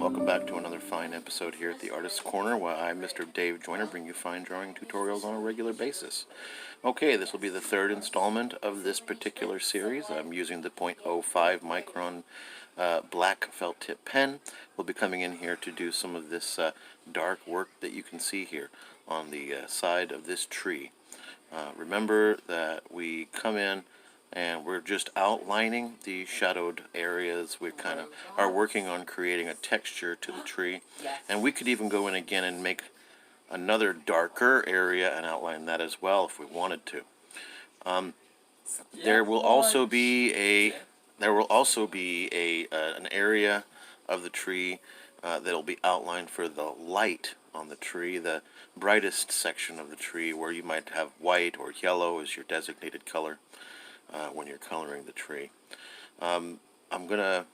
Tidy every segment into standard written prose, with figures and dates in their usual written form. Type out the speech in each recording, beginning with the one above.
welcome back to another fine episode here at the Artist's Corner, where I, Mr. Dave Joyner, bring you fine drawing tutorials on a regular basis. Okay, this will be the third installment of this particular series. I'm using the .05 micron black felt tip pen. We'll be coming in here to do some of this dark work that you can see here on the side of this tree. Remember that we come in and we're just outlining the shadowed areas. We kind of are working on creating a texture to the tree, and we could even go in again and make another darker area and outline that as well if we wanted to. There will also be an area of the tree that'll be outlined for the light on the tree, the brightest section of the tree, where you might have white or yellow as your designated color when you're coloring the tree. I'm going to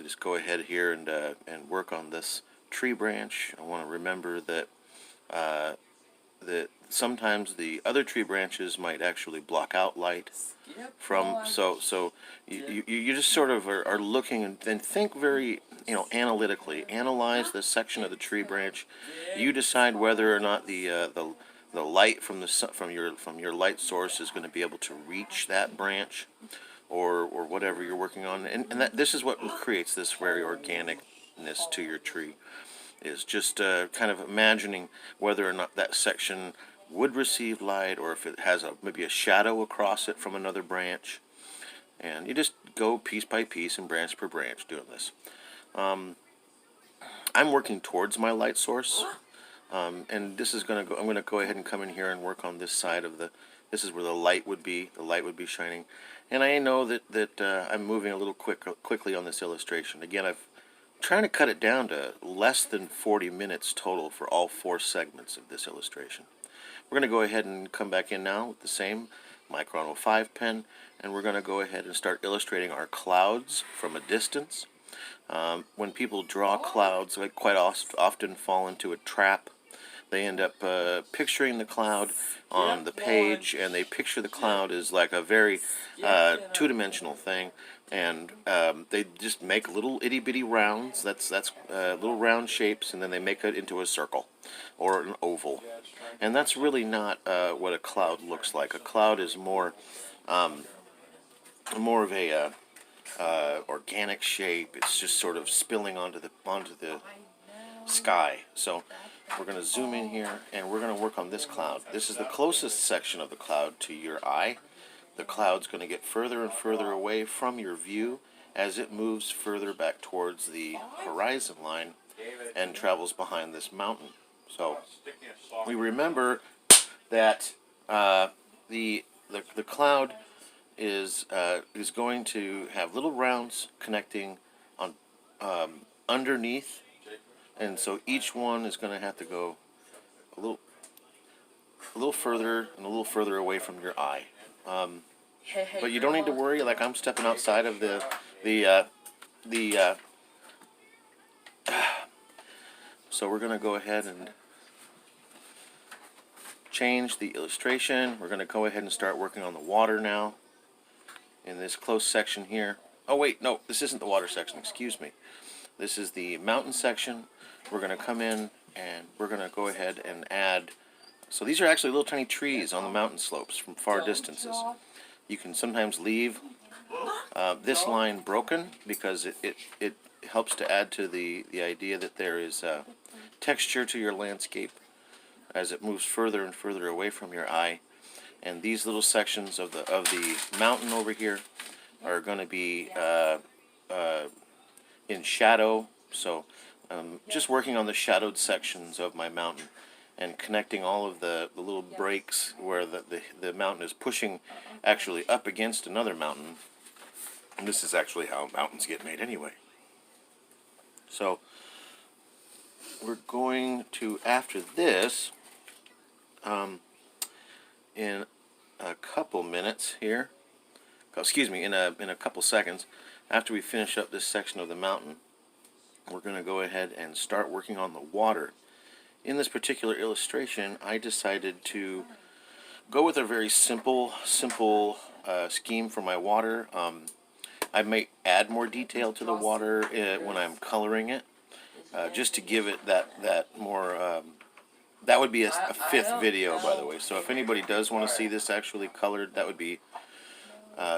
just go ahead here and work on this tree branch. I want to remember that that sometimes the other tree branches might actually block out light from, so you just sort of are looking and think very analytically. Analyze the section of the tree branch. You decide whether or not the light from your light source is going to be able to reach that branch, or whatever you're working on, and this is what creates this very organicness to your tree. Is just kind of imagining whether or not that section would receive light, or if it has maybe a shadow across it from another branch. And you just go piece by piece and branch per branch doing this. I'm working towards my light source, and this is I'm going to go ahead and come in here and work on this side of this is where the light would be shining. And I know that I'm moving a little quickly on this illustration. Again, I'm trying to cut it down to less than 40 minutes total for all 4 segments of this illustration. We're going to go ahead and come back in now with the same Micron 05 pen, and we're going to go ahead and start illustrating our clouds from a distance. When people draw clouds, they quite often fall into a trap. They end up picturing the cloud on the page, and they picture the cloud as like a very two-dimensional thing, and they just make little itty-bitty rounds. That's little round shapes, and then they make it into a circle or an oval. And that's really not what a cloud looks like. A cloud is more of a organic shape. It's just sort of spilling onto the sky. So we're going to zoom in here, and we're going to work on this cloud. This is the closest section of the cloud to your eye. The cloud's going to get further and further away from your view as it moves further back towards the horizon line and travels behind this mountain. So we remember that the cloud is going to have little rounds connecting on underneath. And so each one is going to have to go a little further and a little further away from your eye. But you don't need to worry. Like, I'm stepping outside of so we're going to go ahead and change the illustration. We're going to go ahead and start working on the water now in this close section here. Oh wait, no, this isn't the water section. Excuse me. This is the mountain section. We're going to come in and we're going to go ahead and add. So these are actually little tiny trees on the mountain slopes from far distances. You can sometimes leave this line broken because it helps to add to the idea that there is texture to your landscape as it moves further and further away from your eye. And these little sections of the mountain over here are going to be in shadow. So just working on the shadowed sections of my mountain and connecting all of the little breaks where the mountain is pushing actually up against another mountain. And this is actually how mountains get made anyway. So we're going to, after this, in a couple minutes here, excuse me, in a couple seconds, after we finish up this section of the mountain, we're going to go ahead and start working on the water. In this particular illustration, I decided to go with a very simple scheme for my water. I may add more detail to the water when I'm coloring it, just to give it that more. That would be a fifth video, by the way. So if anybody does want to see this actually colored, that would be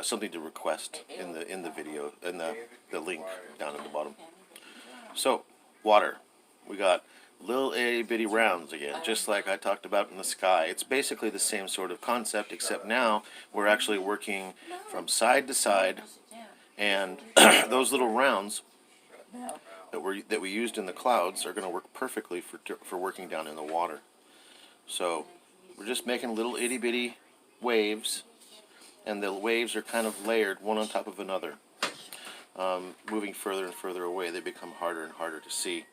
something to request in the video, in the link down at the bottom. So water, we got little itty bitty rounds again, just like I talked about in the sky. It's basically the same sort of concept, except now we're actually working from side to side, and those little rounds that we used in the clouds are going to work perfectly for working down in the water. So we're just making little itty bitty waves, and the waves are kind of layered one on top of another. Moving further and further away, they become harder and harder to see.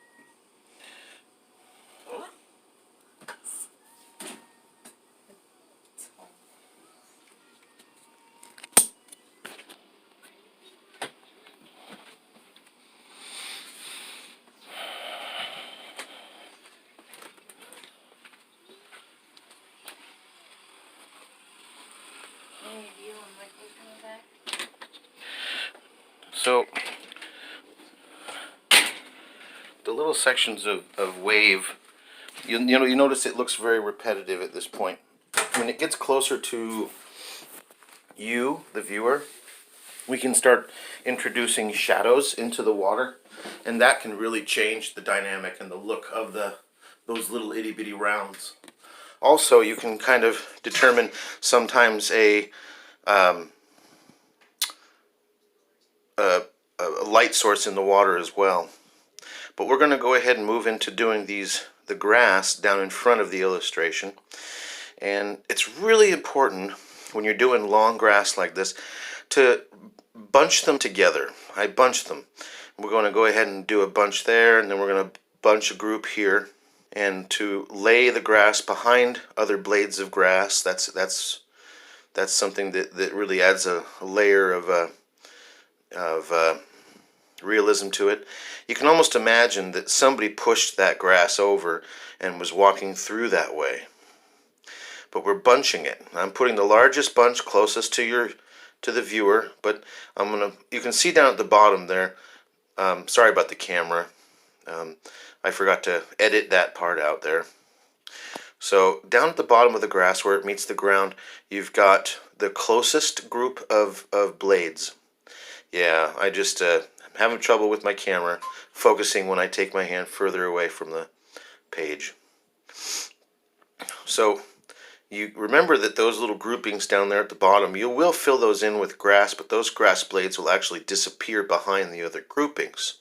So the little sections of wave, you notice it looks very repetitive at this point. When it gets closer to you, the viewer, we can start introducing shadows into the water, and that can really change the dynamic and the look of those little itty bitty rounds. Also, you can kind of determine sometimes a light source in the water as well. But we're going to go ahead and move into doing the grass down in front of the illustration. And it's really important when you're doing long grass like this to bunch them together. I bunch them. We're going to go ahead and do a bunch there, and then we're going to bunch a group here, and to lay the grass behind other blades of grass. That's something that really adds a layer of realism to it. You can almost imagine that somebody pushed that grass over and was walking through that way. But we're bunching it. I'm putting the largest bunch closest to the viewer, but you can see down at the bottom there. Sorry about the camera. I forgot to edit that part out there. So down at the bottom of the grass where it meets the ground, you've got the closest group of blades. Yeah, I just having trouble with my camera focusing when I take my hand further away from the page. So you remember that those little groupings down there at the bottom, you will fill those in with grass, but those grass blades will actually disappear behind the other groupings.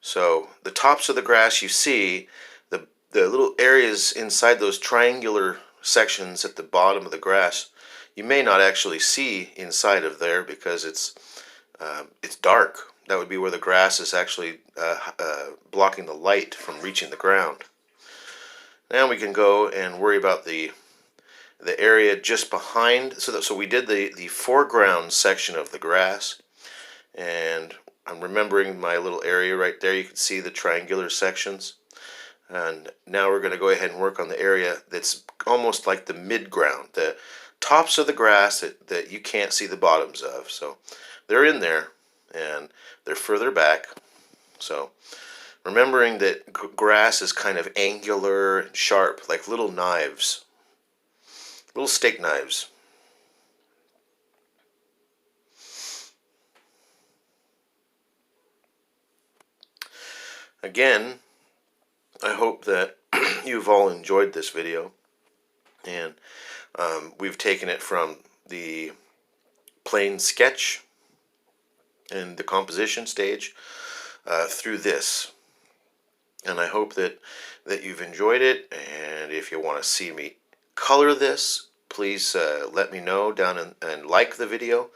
So the tops of the grass you see, the little areas inside those triangular sections at the bottom of the grass, you may not actually see inside of there because it's dark. That would be where the grass is actually blocking the light from reaching the ground. Now we can go and worry about the area just behind. So we did the foreground section of the grass, and I'm remembering my little area right there. You can see the triangular sections. And now we're going to go ahead and work on the area that's almost like the mid-ground, the tops of the grass that you can't see the bottoms of. So they're in there, and they're further back. So remembering that grass is kind of angular and sharp, like little knives, little steak knives. Again, I hope that you've all enjoyed this video, and we've taken it from the plain sketch and the composition stage through this, and I hope that you've enjoyed it. And if you want to see me color this, please let me know down and like the video,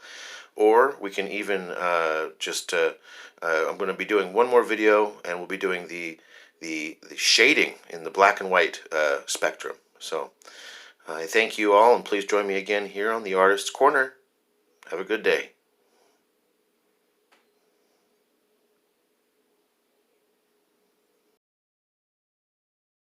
or we can even I'm going to be doing one more video, and we'll be doing the shading in the black and white spectrum. So I thank you all, and please join me again here on the Artist's Corner. Have a good day.